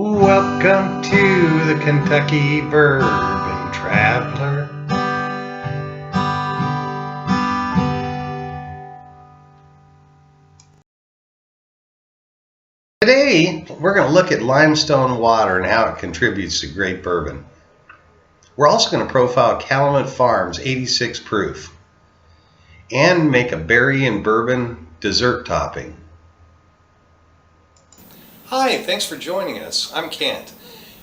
Welcome to the Kentucky Bourbon Traveler. Today, we're going to look at limestone water and how it contributes to great bourbon. We're also going to profile Calumet Farms 86 proof and make a berry and bourbon dessert topping. Hi, thanks for joining us. I'm Kent.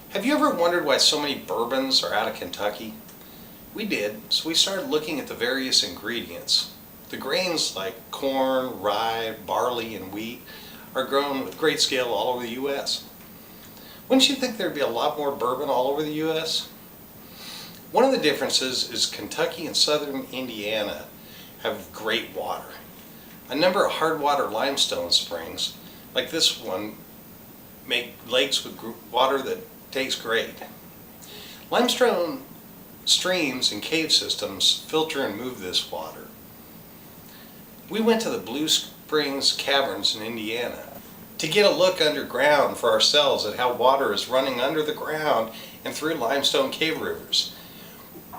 Have you ever wondered why so many bourbons are out of Kentucky? We did, so we started looking at the various ingredients. The grains like corn, rye, barley, and wheat are grown with great scale all over the U.S. Wouldn't you think there'd be a lot more bourbon all over the U.S.? One of the differences is Kentucky and southern Indiana have great water. A number of hard water limestone springs, like this one, make lakes with water that tastes great. Limestone streams and cave systems filter and move this water. We went to the Blue Springs Caverns in Indiana to get a look underground for ourselves at how water is running under the ground and through limestone cave rivers.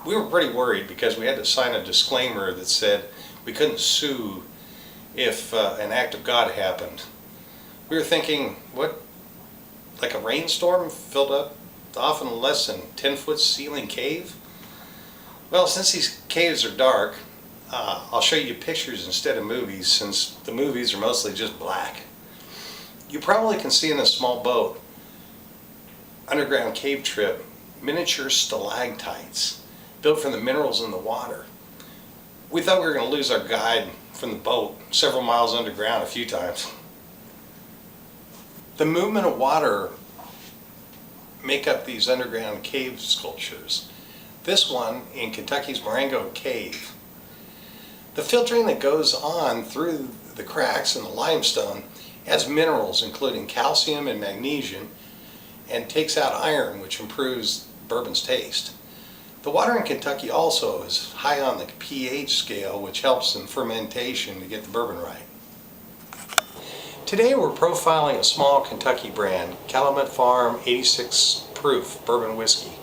We were pretty worried because we had to sign a disclaimer that said we couldn't sue if an act of God happened. We were thinking, what? Like a rainstorm filled up often less than 10-foot ceiling cave? Well, since these caves are dark, I'll show you pictures instead of movies, since the movies are mostly just black. You probably can see in a small boat, underground cave trip, miniature stalactites built from the minerals in the water. We thought we were going to lose our guide from the boat several miles underground a few times. The movement of water make up these underground cave sculptures. This one in Kentucky's Marengo Cave. The filtering that goes on through the cracks in the limestone adds minerals including calcium and magnesium and takes out iron, which improves bourbon's taste. The water in Kentucky also is high on the pH scale, which helps in fermentation to get the bourbon right. Today we're profiling a small Kentucky brand, Calumet Farm 86 proof bourbon whiskey.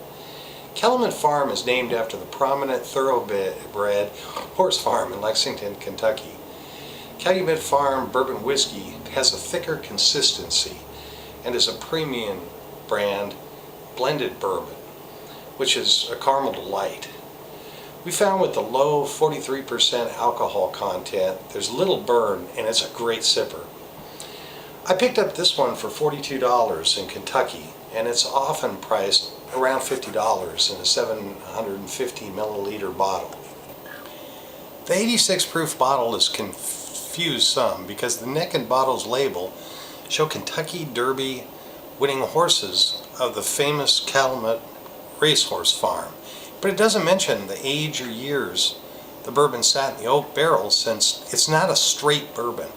Calumet Farm is named after the prominent thoroughbred horse farm in Lexington, Kentucky. Calumet Farm bourbon whiskey has a thicker consistency and is a premium brand blended bourbon, which is a caramel delight. We found with the low 43% alcohol content, there's little burn and it's a great sipper. I picked up this one for $42 in Kentucky, and it's often priced around $50 in a 750 milliliter bottle. The 86 proof bottle has confused some because the neck and bottle's label show Kentucky Derby winning horses of the famous Calumet racehorse farm, but it doesn't mention the age or years the bourbon sat in the oak barrel, since it's not a straight bourbon.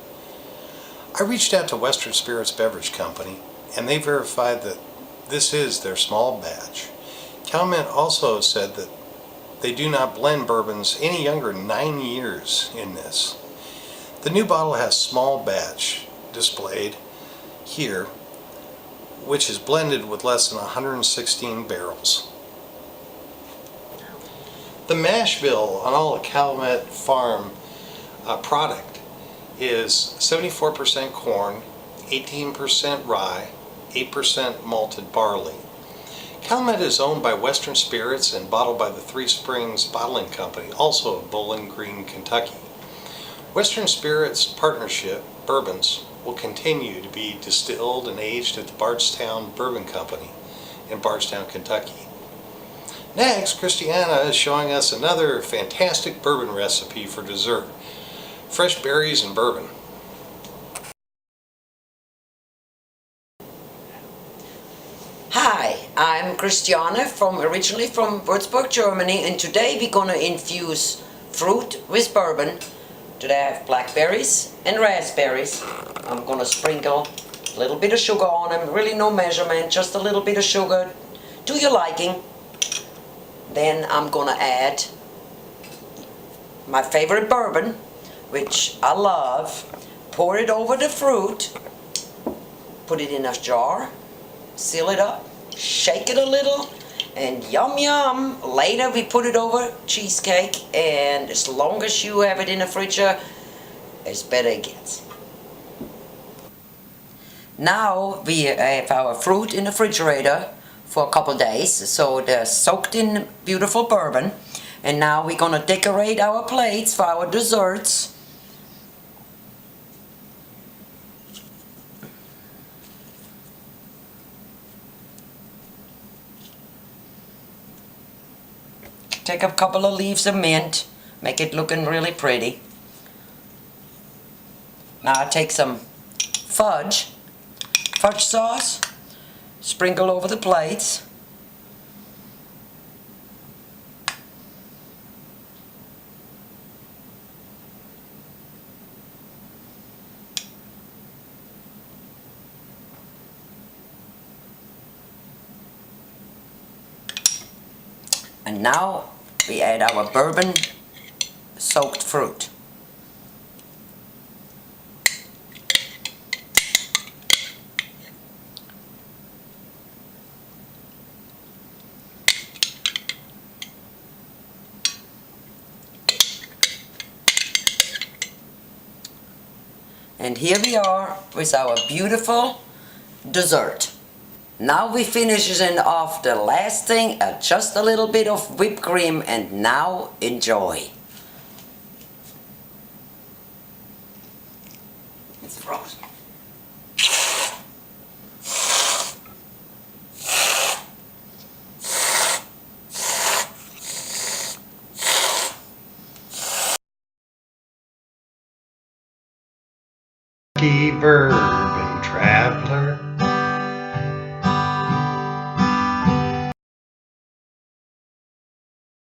I reached out to Western Spirits Beverage Company and they verified that this is their small batch. Calumet also said that they do not blend bourbons any younger than 9 years in this. The new bottle has small batch displayed here, which is blended with less than 116 barrels. The mash bill on all the Calumet Farm product is 74% corn, 18% rye, 8% malted barley. Calumet is owned by Western Spirits and bottled by the Three Springs Bottling Company, also of Bowling Green, Kentucky. Western Spirits partnership bourbons will continue to be distilled and aged at the Bardstown Bourbon Company in Bardstown, Kentucky. Next, Christiana is showing us another fantastic bourbon recipe for dessert: fresh berries and bourbon. Hi, I'm Christiane, originally from Würzburg, Germany, and today we're gonna infuse fruit with bourbon. Today I have blackberries and raspberries. I'm gonna sprinkle a little bit of sugar on them, really no measurement, just a little bit of sugar to your liking. Then I'm gonna add my favorite bourbon, which I love. Pour it over the fruit, put it in a jar, seal it up, shake it a little, and yum yum. Later we put it over cheesecake, and as long as you have it in the fridge, as better it gets. Now we have our fruit in the refrigerator for a couple days, so they're soaked in beautiful bourbon. And now we're gonna decorate our plates for our desserts. Take a couple of leaves of mint, make it looking really pretty. Now I take some fudge sauce, sprinkle over the plates. And now we add our bourbon soaked fruit. And here we are with our beautiful dessert. Now we finish it off the last thing, just a little bit of whipped cream, and now enjoy. It's frozen. Bourbon traveler.